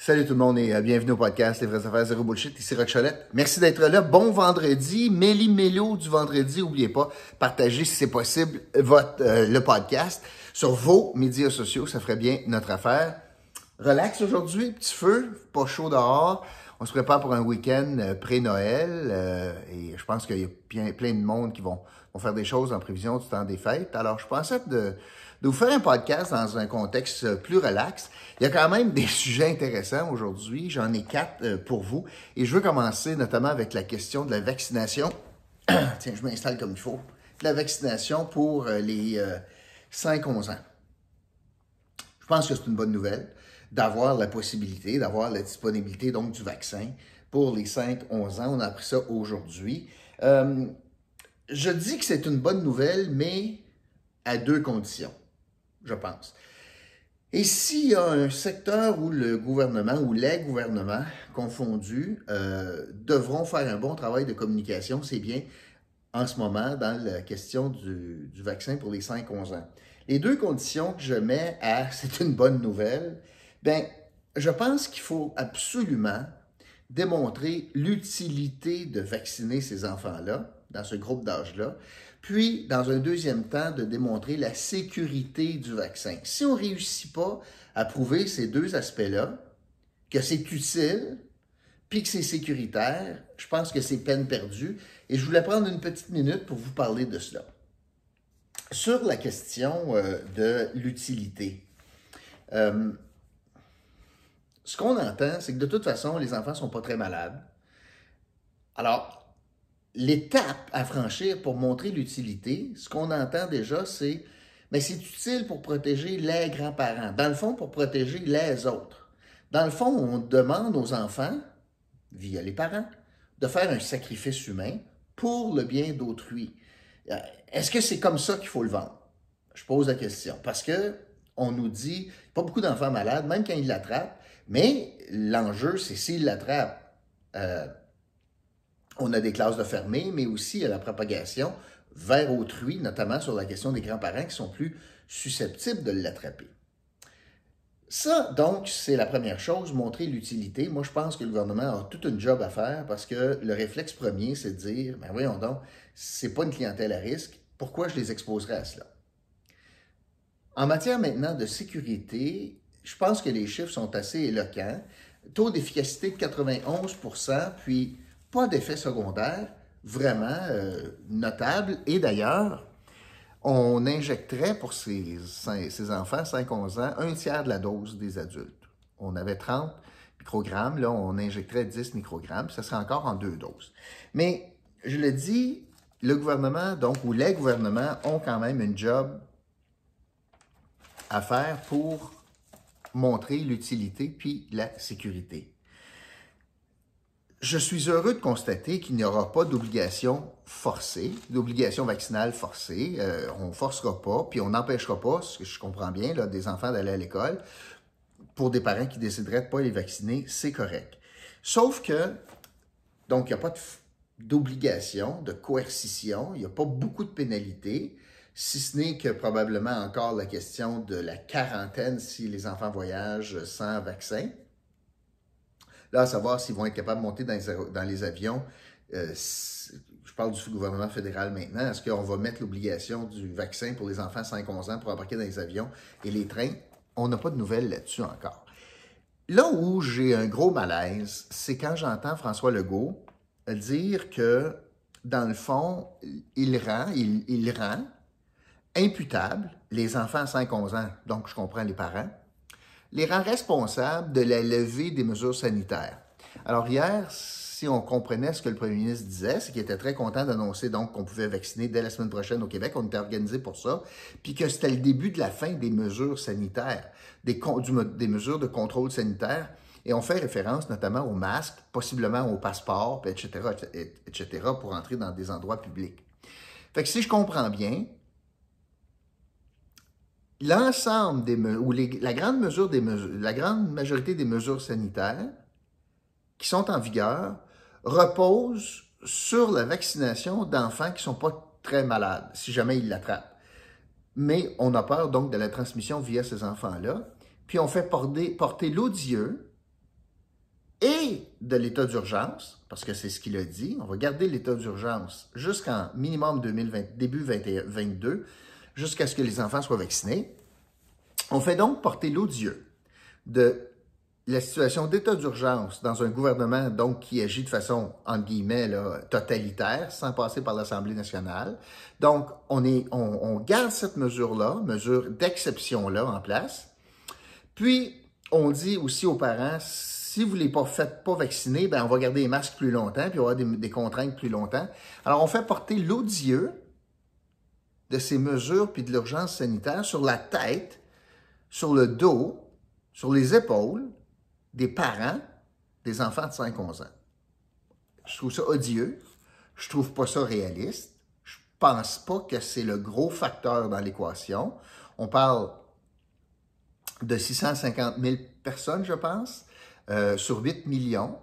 Salut tout le monde et bienvenue au podcast Les vraies affaires zéro bullshit, ici Roch Cholette. Merci d'être là. Bon vendredi, méli-mélo du vendredi. N'oubliez pas, partagez si c'est possible le podcast sur vos médias sociaux, ça ferait bien notre affaire. Relax aujourd'hui, petit feu, pas chaud dehors. On se prépare pour un week-end pré-Noël et je pense qu'il y a plein de monde qui vont faire des choses en prévision du temps des fêtes. Alors, je pensais de vous faire un podcast dans un contexte plus relax. Il y a quand même des sujets intéressants aujourd'hui. J'en ai 4 pour vous. Et je veux commencer notamment avec la question de la vaccination. Tiens, je m'installe comme il faut. La vaccination pour les 5-11 ans. Je pense que c'est une bonne nouvelle d'avoir la possibilité, d'avoir la disponibilité donc du vaccin pour les 5-11 ans. On a appris ça aujourd'hui. Je dis que c'est une bonne nouvelle, mais à 2 conditions, je pense. Et s'il y a un secteur où le gouvernement ou les gouvernements confondus devront faire un bon travail de communication, c'est bien en ce moment dans la question du vaccin pour les 5-11 ans. Les 2 conditions que je mets à « c'est une bonne nouvelle », bien, je pense qu'il faut absolument démontrer l'utilité de vacciner ces enfants-là, dans ce groupe d'âge-là, puis, dans un deuxième temps, de démontrer la sécurité du vaccin. Si on ne réussit pas à prouver ces 2 aspects-là, que c'est utile, puis que c'est sécuritaire, je pense que c'est peine perdue. Et je voulais prendre une petite minute pour vous parler de cela. Sur la question de l'utilité, ce qu'on entend, c'est que de toute façon, les enfants ne sont pas très malades. Alors, l'étape à franchir pour montrer l'utilité, ce qu'on entend déjà, c'est mais c'est utile pour protéger les grands-parents. Dans le fond, pour protéger les autres. Dans le fond, on demande aux enfants, via les parents, de faire un sacrifice humain pour le bien d'autrui. Est-ce que c'est comme ça qu'il faut le vendre? Je pose la question. Parce que on nous dit, pas beaucoup d'enfants malades, même quand ils l'attrapent, mais l'enjeu, c'est s'ils l'attrapent. On a des classes de fermées, mais aussi à la propagation vers autrui, notamment sur la question des grands-parents qui sont plus susceptibles de l'attraper. Ça, donc, c'est la première chose, montrer l'utilité. Moi, je pense que le gouvernement a tout un job à faire parce que le réflexe premier, c'est de dire, ben voyons donc, c'est pas une clientèle à risque, pourquoi je les exposerais à cela? En matière maintenant de sécurité, je pense que les chiffres sont assez éloquents. Taux d'efficacité de 91%, puis pas d'effet secondaire vraiment notable. Et d'ailleurs, on injecterait pour ces enfants 5-11 ans un tiers de la dose des adultes. On avait 30 microgrammes, là on injecterait 10 microgrammes, ça serait encore en 2 doses. Mais je le dis, le gouvernement, donc, ou les gouvernements ont quand même une job à faire pour montrer l'utilité puis la sécurité. Je suis heureux de constater qu'il n'y aura pas d'obligation forcée, d'obligation vaccinale forcée. On ne forcera pas, puis on n'empêchera pas, ce que je comprends bien, là, des enfants d'aller à l'école. Pour des parents qui décideraient de ne pas les vacciner, c'est correct. Sauf que, donc, il n'y a pas d'obligation, de coercition, il n'y a pas beaucoup de pénalités, si ce n'est que probablement encore la question de la quarantaine si les enfants voyagent sans vaccin. Là, à savoir s'ils vont être capables de monter dans les avions, je parle du gouvernement fédéral maintenant, est-ce qu'on va mettre l'obligation du vaccin pour les enfants 5-11 ans pour embarquer dans les avions et les trains? On n'a pas de nouvelles là-dessus encore. Là où j'ai un gros malaise, c'est quand j'entends François Legault dire que, dans le fond, il rend imputable les enfants à 5-11 ans, donc je comprends les parents, les rend responsables de la levée des mesures sanitaires. Alors hier, si on comprenait ce que le premier ministre disait, c'est qu'il était très content d'annoncer donc qu'on pouvait vacciner dès la semaine prochaine au Québec. On était organisé pour ça, puis que c'était le début de la fin des mesures sanitaires, des mesures de contrôle sanitaire. Et on fait référence notamment aux masques, possiblement aux passeports, etc., etc., pour entrer dans des endroits publics. Fait que si je comprends bien, l'ensemble la grande majorité des mesures sanitaires qui sont en vigueur reposent sur la vaccination d'enfants qui ne sont pas très malades, si jamais ils l'attrapent. Mais on a peur donc de la transmission via ces enfants-là. Puis on fait porter l'odieux et de l'état d'urgence, parce que c'est ce qu'il a dit, on va garder l'état d'urgence jusqu'en minimum 2020, début 2022, jusqu'à ce que les enfants soient vaccinés. On fait donc porter l'odieux de la situation d'état d'urgence dans un gouvernement donc qui agit de façon, entre guillemets, là, totalitaire, sans passer par l'Assemblée nationale. Donc, on garde cette mesure-là, mesure d'exception-là en place. Puis, on dit aussi aux parents, si vous ne les faites pas vacciner, ben on va garder les masques plus longtemps, puis il va y avoir des contraintes plus longtemps. Alors, on fait porter l'odieux de ces mesures puis de l'urgence sanitaire sur la tête, sur le dos, sur les épaules des parents des enfants de 5-11 ans. Je trouve ça odieux. Je trouve pas ça réaliste. Je pense pas que c'est le gros facteur dans l'équation. On parle de 650 000 personnes, je pense, sur 8 millions.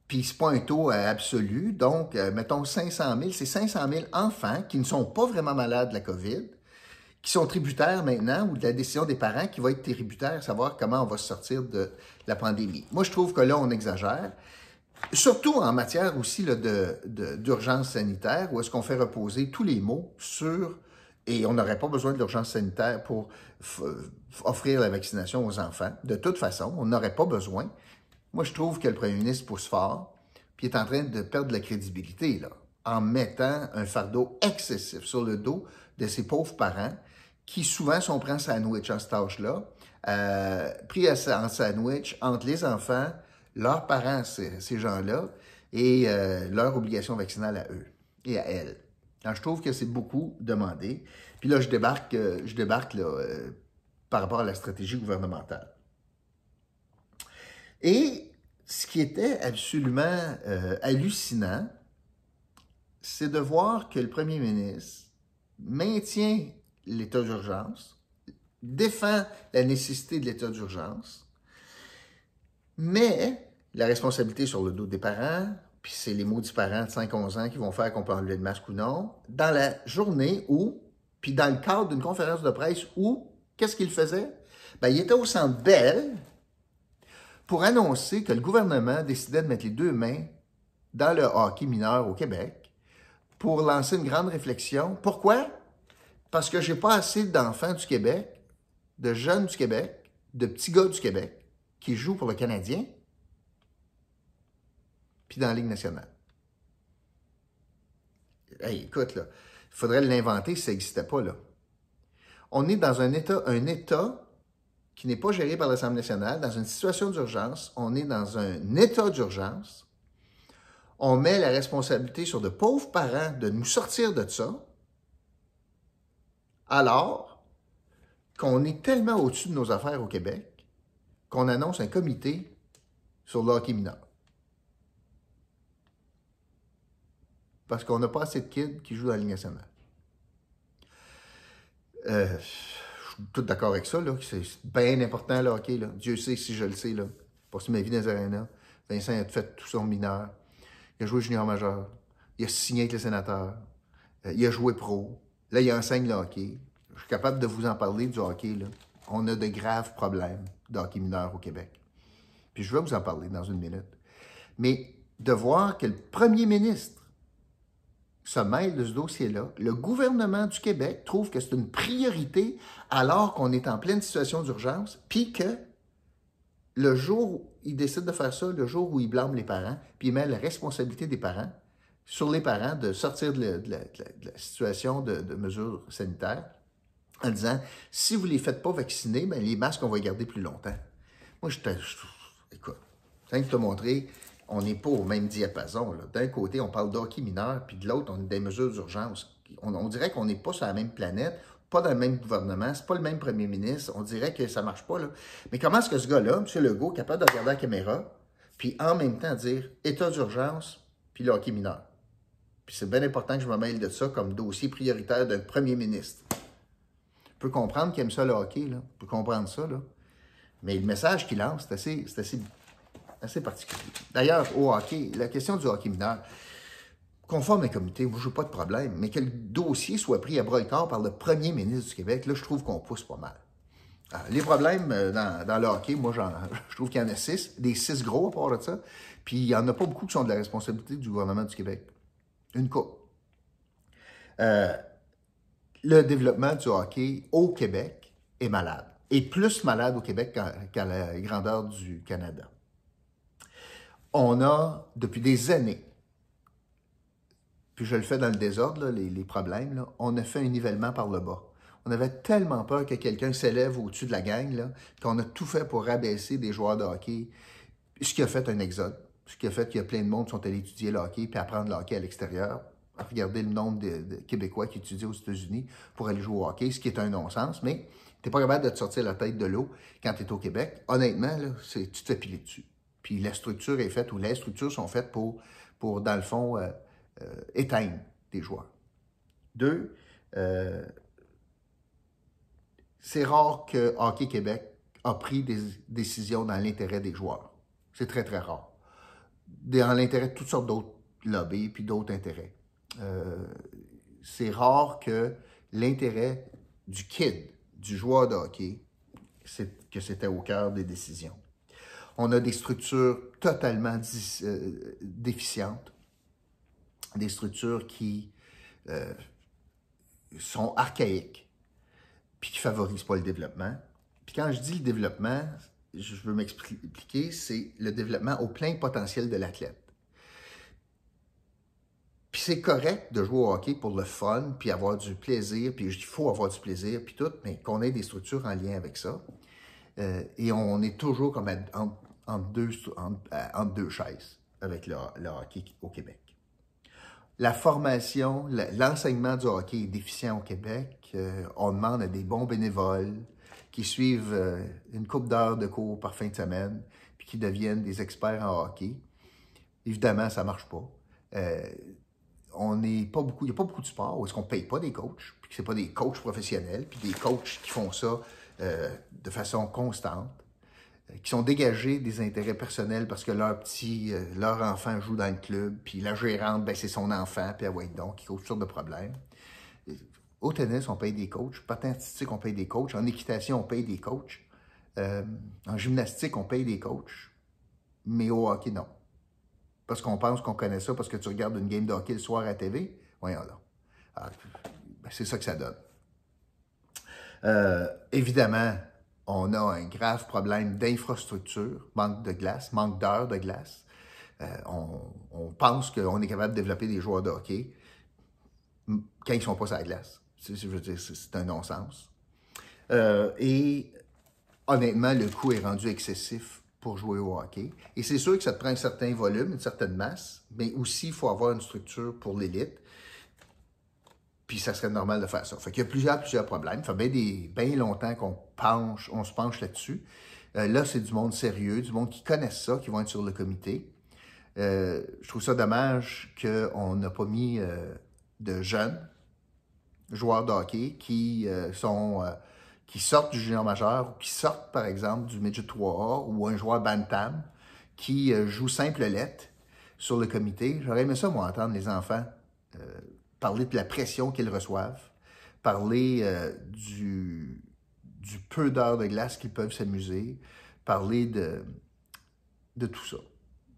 Puis c'est pas un taux absolu. Donc, mettons 500 000. C'est 500 000 enfants qui ne sont pas vraiment malades de la COVID, qui sont tributaires maintenant, ou de la décision des parents qui va être tributaire, savoir comment on va se sortir de la pandémie. Moi, je trouve que là, on exagère, surtout en matière aussi là, d'urgence sanitaire, où est-ce qu'on fait reposer tous les maux sur, et on n'aurait pas besoin de l'urgence sanitaire pour offrir la vaccination aux enfants. De toute façon, on n'aurait pas besoin. Moi, je trouve que le premier ministre pousse fort, puis est en train de perdre de la crédibilité, là, en mettant un fardeau excessif sur le dos de ces pauvres parents qui souvent sont pris en sandwich en cet âge-là, pris en sandwich entre les enfants, leurs parents, ces gens-là, et leur obligation vaccinale à eux et à elles. Alors, je trouve que c'est beaucoup demandé. Puis là, je débarque là, par rapport à la stratégie gouvernementale. Et ce qui était absolument hallucinant, c'est de voir que le premier ministre maintient l'état d'urgence, défend la nécessité de l'état d'urgence, mais la responsabilité sur le dos des parents, puis c'est les maudits parents de 5-11 ans qui vont faire qu'on peut enlever le masque ou non, dans la journée où, puis dans le cadre d'une conférence de presse où, qu'est-ce qu'il faisait? Ben, il était au Centre Bell pour annoncer que le gouvernement décidait de mettre les deux mains dans le hockey mineur au Québec pour lancer une grande réflexion. Pourquoi? Parce que j'ai pas assez d'enfants du Québec, de jeunes du Québec, de petits gars du Québec qui jouent pour le Canadien, puis dans la Ligue nationale. Hey, écoute, là, il faudrait l'inventer si ça n'existait pas, là. On est dans un État qui n'est pas géré par l'Assemblée nationale, dans une situation d'urgence. On est dans un état d'urgence. On met la responsabilité sur de pauvres parents de nous sortir de ça, alors qu'on est tellement au-dessus de nos affaires au Québec qu'on annonce un comité sur le hockey mineur. Parce qu'on n'a pas assez de kids qui jouent dans la Ligue nationale. Je suis tout d'accord avec ça, là. C'est bien important, le hockey, là. Dieu sait si je le sais, là. J'ai passé ma vie dans les arénas. Vincent a fait tout son mineur. Il a joué junior majeur. Il a signé avec les sénateurs. Il a joué pro. Là, il enseigne le hockey. Je suis capable de vous en parler du hockey, là. On a de graves problèmes de hockey mineur au Québec. Puis je vais vous en parler dans une minute. Mais de voir que le premier ministre se mêle de ce dossier-là, le gouvernement du Québec trouve que c'est une priorité alors qu'on est en pleine situation d'urgence, puis que le jour où il décide de faire ça, le jour où il blâme les parents, puis il met la responsabilité des parents sur les parents de sortir de la situation de mesures sanitaires en disant, si vous ne les faites pas vacciner, bien, les masques, on va les garder plus longtemps. Moi, écoute, je viens de te montrer, on n'est pas au même diapason. D'un côté, on parle d'hockey mineur, puis de l'autre, on a des mesures d'urgence. On dirait qu'on n'est pas sur la même planète, pas dans le même gouvernement, c'est pas le même premier ministre. On dirait que ça ne marche pas, là. Mais comment est-ce que ce gars-là, M. Legault, est capable de regarder la caméra, puis en même temps dire état d'urgence, puis le hockey mineur? Puis c'est bien important que je me mêle de ça comme dossier prioritaire d'un premier ministre. Je peux comprendre qu'il aime ça, le hockey, là. Je peux comprendre ça, là. Mais le message qu'il lance, c'est assez particulier. D'ailleurs, au hockey, la question du hockey mineur, conforme un comité, moi, je n'ai pas de problème, mais que le dossier soit pris à bras-le-corps par le premier ministre du Québec, là, je trouve qu'on pousse pas mal. Les problèmes dans le hockey, moi, je trouve qu'il y en a 6, des 6 gros à part de ça. Puis il n'y en a pas beaucoup qui sont de la responsabilité du gouvernement du Québec. Une couple. Le développement du hockey au Québec est malade. Et plus malade au Québec qu'à la grandeur du Canada. On a, depuis des années, puis je le fais dans le désordre, là, les problèmes, là, on a fait un nivellement par le bas. On avait tellement peur que quelqu'un s'élève au-dessus de la gang, là, qu'on a tout fait pour rabaisser des joueurs de hockey, ce qui a fait un exode, ce qui a fait qu'il y a plein de monde qui sont allés étudier le hockey puis apprendre le hockey à l'extérieur. Regardez le nombre de Québécois qui étudient aux États-Unis pour aller jouer au hockey, ce qui est un non-sens, mais tu n'es pas capable de te sortir la tête de l'eau quand tu es au Québec. Honnêtement, là, tu te fais piler dessus. Puis la structure est faite, ou les structures sont faites pour dans le fond, éteindre des joueurs. 2, c'est rare que Hockey Québec a pris des décisions dans l'intérêt des joueurs. C'est très, très rare. Dans l'intérêt de toutes sortes d'autres lobbies puis d'autres intérêts. C'est rare que l'intérêt du kid, du joueur de hockey, que c'était au cœur des décisions. On a des structures totalement déficientes, des structures qui sont archaïques, puis qui ne favorisent pas le développement. Puis quand je dis le développement, je veux m'expliquer, c'est le développement au plein potentiel de l'athlète. Puis c'est correct de jouer au hockey pour le fun, puis avoir du plaisir, puis il faut avoir du plaisir, puis tout, mais qu'on ait des structures en lien avec ça. Et on est toujours comme entre deux chaises avec le hockey au Québec. La formation, l'enseignement du hockey est déficient au Québec. On demande à des bons bénévoles qui suivent une couple d'heures de cours par fin de semaine, puis qui deviennent des experts en hockey. Évidemment, ça ne marche pas. Il n'y a pas beaucoup de sports où est-ce qu'on ne paye pas des coachs, puis que ce n'est pas des coachs professionnels, puis des coachs qui font ça de façon constante, qui sont dégagés des intérêts personnels parce que leur enfant joue dans le club, puis la gérante, ben c'est son enfant, puis elle va être donc, qui cause toutes sortes de problèmes. Au tennis, on paye des coachs. Patin artistique, on paye des coachs. En équitation, on paye des coachs. En gymnastique, on paye des coachs. Mais au hockey, non. Parce qu'on pense qu'on connaît ça parce que tu regardes une game de hockey le soir à la TV. Voyons là. Alors, ben, c'est ça que ça donne. Évidemment, on a un grave problème d'infrastructure, manque de glace, manque d'heures de glace. On pense qu'on est capable de développer des joueurs de hockey quand ils ne sont pas sur la glace. Je veux dire, c'est un non-sens. Et honnêtement, le coût est rendu excessif pour jouer au hockey. Et c'est sûr que ça te prend un certain volume, une certaine masse, mais aussi, il faut avoir une structure pour l'élite. Puis ça serait normal de faire ça. Fait qu'il y a plusieurs problèmes. Ça fait bien longtemps on se penche là-dessus. Là, c'est du monde sérieux, du monde qui connaissent ça, qui vont être sur le comité. Je trouve ça dommage qu'on n'a pas mis de jeunes joueurs de hockey qui sortent du junior majeur ou qui sortent, par exemple, du midget 3A ou un joueur bantam qui joue simple lettre sur le comité. J'aurais aimé ça, moi, entendre les enfants parler de la pression qu'ils reçoivent, parler du peu d'heures de glace qu'ils peuvent s'amuser, parler de tout ça.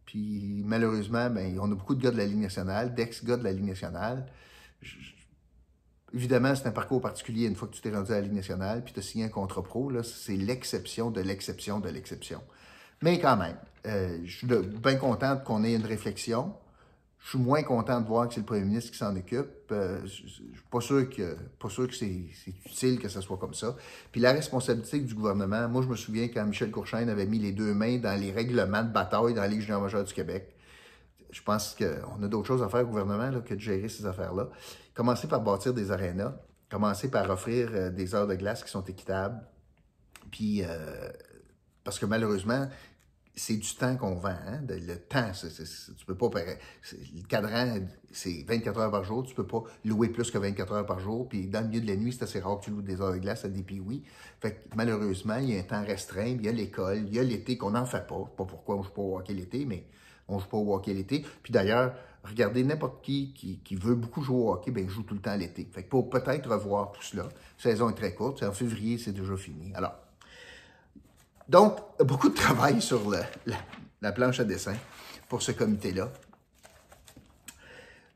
Puis malheureusement, ben, on a beaucoup de gars de la Ligue nationale, d'ex-gars de la Ligue nationale. Évidemment, c'est un parcours particulier une fois que tu t'es rendu à la Ligue nationale, puis tu as signé un contrat pro, là, c'est l'exception de l'exception de l'exception. Mais quand même, je suis bien content qu'on ait une réflexion. Je suis moins content de voir que c'est le premier ministre qui s'en occupe. Je ne suis pas sûr que c'est utile que ce soit comme ça. Puis la responsabilité du gouvernement, moi je me souviens quand Michel Courchaine avait mis les 2 mains dans les règlements de bataille dans la Ligue junior majeure du Québec. Je pense qu'on a d'autres choses à faire au gouvernement là, que de gérer ces affaires-là. Commencer par bâtir des arénas, commencer par offrir des heures de glace qui sont équitables. Puis, parce que malheureusement, c'est du temps qu'on vend. Hein? Le temps, tu peux pas... Le cadran, c'est 24 heures par jour. Tu peux pas louer plus que 24 heures par jour. Puis dans le milieu de la nuit, c'est assez rare que tu loues des heures de glace à des piouis. Fait que malheureusement, il y a un temps restreint. Il y a l'école, il y a l'été qu'on n'en fait pas. Pas pourquoi on ne joue pas au hockey l'été, mais on ne joue pas au hockey l'été. Puis d'ailleurs, regardez n'importe qui veut beaucoup jouer au hockey, bien, joue tout le temps l'été. Fait que pour peut-être revoir tout cela, la saison est très courte. En février, c'est déjà fini. Alors, Donc, beaucoup de travail sur la planche à dessin pour ce comité-là.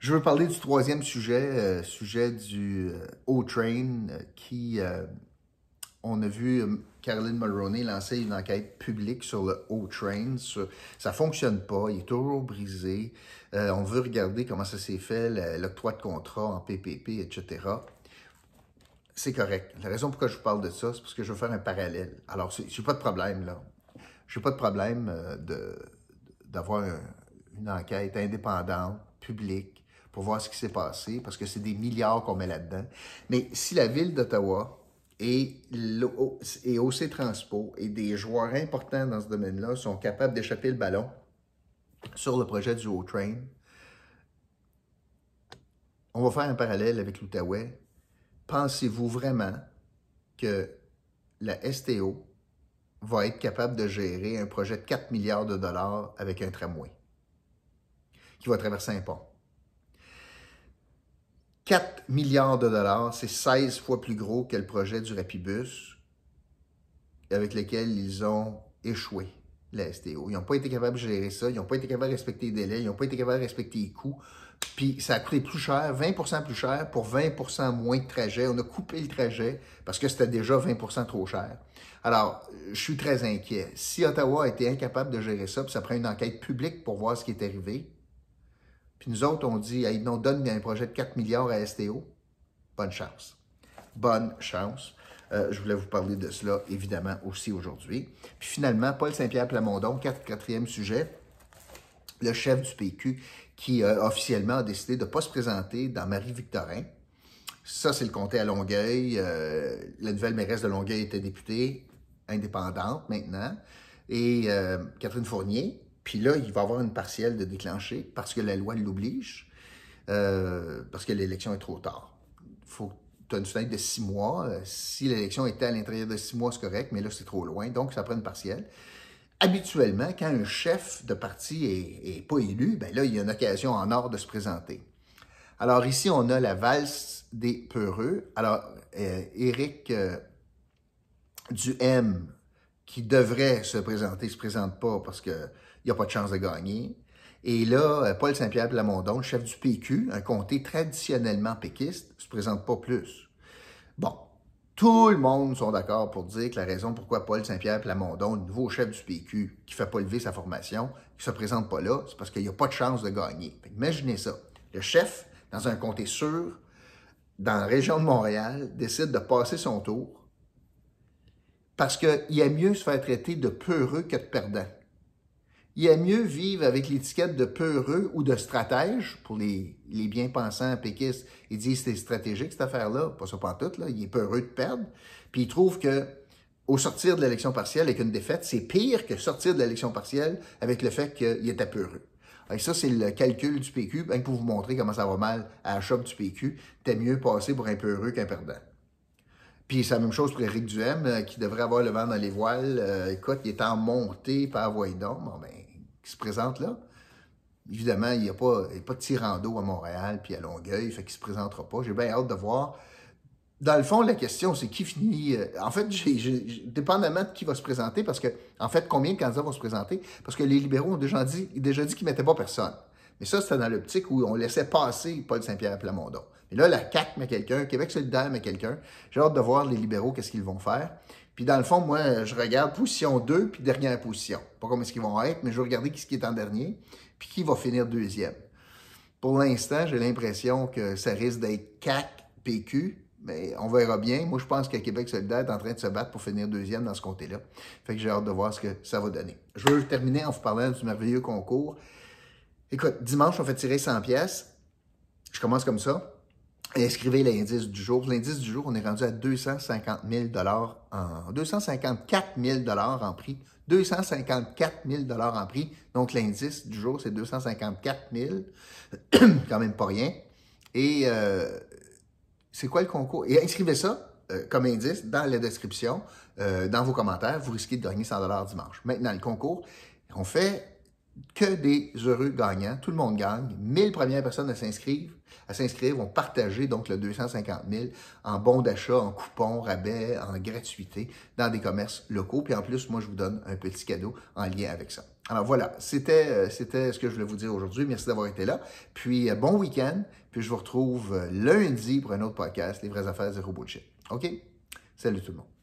Je veux parler du troisième sujet, sujet du O-Train, qui, on a vu Caroline Mulroney lancer une enquête publique sur le O-Train. Ça ne fonctionne pas, il est toujours brisé. On veut regarder comment ça s'est fait, l'octroi de contrat en PPP, etc. C'est correct. La raison pourquoi je vous parle de ça, c'est parce que je veux faire un parallèle. Alors, je n'ai pas de problème, là. Je n'ai pas de problème d'avoir une enquête indépendante, publique, pour voir ce qui s'est passé, parce que c'est des milliards qu'on met là-dedans. Mais si la Ville d'Ottawa et OC Transpo et des joueurs importants dans ce domaine-là sont capables d'échapper le ballon sur le projet du O-Train, on va faire un parallèle avec l'Outaouais. Pensez-vous vraiment que la STO va être capable de gérer un projet de 4 milliards de dollars avec un tramway qui va traverser un pont? 4 milliards de dollars, c'est 16 fois plus gros que le projet du Rapibus avec lequel ils ont échoué, la STO. Ils n'ont pas été capables de gérer ça, ils n'ont pas été capables de respecter les délais, ils n'ont pas été capables de respecter les coûts. Puis ça a coûté plus cher, 20% plus cher pour 20% moins de trajet. On a coupé le trajet parce que c'était déjà 20% trop cher. Alors, je suis très inquiet. Si Ottawa a été incapable de gérer ça, puis ça prend une enquête publique pour voir ce qui est arrivé, puis nous autres, on dit, hey, non, donne un projet de 4 milliards à STO, bonne chance. Bonne chance. Je voulais vous parler de cela, évidemment, aussi aujourd'hui. Puis finalement, Paul Saint-Pierre Plamondon, quatrième sujet, le chef du PQ, qui officiellement a décidé de ne pas se présenter dans Marie-Victorin. Ça, c'est le comté à Longueuil. La nouvelle mairesse de Longueuil était députée indépendante maintenant. Et Catherine Fournier. Puis là, il va y avoir une partielle de déclencher parce que la loi l'oblige, parce que l'élection est trop tard. Tu as une fenêtre de 6 mois. Si l'élection était à l'intérieur de 6 mois, c'est correct, mais là, c'est trop loin. Donc, ça prend une partielle. Habituellement, quand un chef de parti n'est pas élu, bien là, il y a une occasion en or de se présenter. Alors ici, on a la valse des peureux. Alors, Éric Duhem, qui devrait se présenter, ne se présente pas parce qu'il n'y a pas de chance de gagner. Et là, Paul Saint-Pierre Plamondon, le chef du PQ, un comté traditionnellement péquiste, ne se présente pas plus. Bon. Tout le monde sont d'accord pour dire que la raison pourquoi Paul Saint-Pierre Plamondon, le nouveau chef du PQ, qui ne fait pas lever sa formation, qui ne se présente pas là, c'est parce qu'il n'y a pas de chance de gagner. Imaginez ça. Le chef, dans un comté sûr, dans la région de Montréal, décide de passer son tour parce qu'il y a mieux se faire traiter de peureux que de perdant. Il y a mieux vivre avec l'étiquette de peureux ou de stratège, pour les bien-pensants péquistes, ils disent que c'est stratégique cette affaire-là, pas ça pantoute, là, il est peureux de perdre, puis il trouve que au sortir de l'élection partielle avec une défaite, c'est pire que sortir de l'élection partielle avec le fait qu'il était peureux. Et ça, c'est le calcul du PQ, bien pour vous montrer comment ça va mal à la shop du PQ, t'es mieux passer pour un peureux qu'un perdant. Puis c'est la même chose pour Éric Duhem, qui devrait avoir le vent dans les voiles. Écoute, il est en montée par Voidon. Bon, ben, qui se présente là. Évidemment, il n'y a pas de tirando à Montréal puis à Longueuil, fait qu'il ne se présentera pas. J'ai bien hâte de voir. Dans le fond, la question, c'est qui finit... En fait, dépendamment de qui va se présenter, parce que, en fait, combien de candidats vont se présenter? Parce que les libéraux ont déjà dit qu'ils ne mettaient pas personne. Mais ça, c'était dans l'optique où on laissait passer Paul Saint-Pierre Plamondon. Et là, la CAQ met quelqu'un, Québec solidaire met quelqu'un. J'ai hâte de voir les libéraux, qu'est-ce qu'ils vont faire. Puis dans le fond, moi, je regarde position 2, puis dernière position. Pas comment est-ce qu'ils vont être, mais je vais regarder qui est en dernier, puis qui va finir deuxième. Pour l'instant, j'ai l'impression que ça risque d'être CAQ-PQ, mais on verra bien. Moi, je pense que Québec solidaire est en train de se battre pour finir deuxième dans ce comté-là. Fait que j'ai hâte de voir ce que ça va donner. Je veux terminer en vous parlant du merveilleux concours. Écoute, dimanche, on fait tirer 100 pièces. Je commence comme ça. Inscrivez l'indice du jour. L'indice du jour, on est rendu à 250 000 254 000 en prix. 254 000 en prix. Donc, l'indice du jour, c'est 254 000. Quand même pas rien. Et c'est quoi le concours? Et inscrivez ça comme indice dans la description, dans vos commentaires. Vous risquez de gagner 100 dimanche. Maintenant, le concours, on fait que des heureux gagnants. Tout le monde gagne. 1000 premières personnes à s'inscrire vont partager donc le 250 000 en bons d'achat, en coupons, rabais, en gratuité dans des commerces locaux. Puis en plus, moi, je vous donne un petit cadeau en lien avec ça. Alors voilà, c'était ce que je voulais vous dire aujourd'hui. Merci d'avoir été là. Puis bon week-end. Puis je vous retrouve lundi pour un autre podcast, Les vraies affaires zéro bullshit. OK? Salut tout le monde.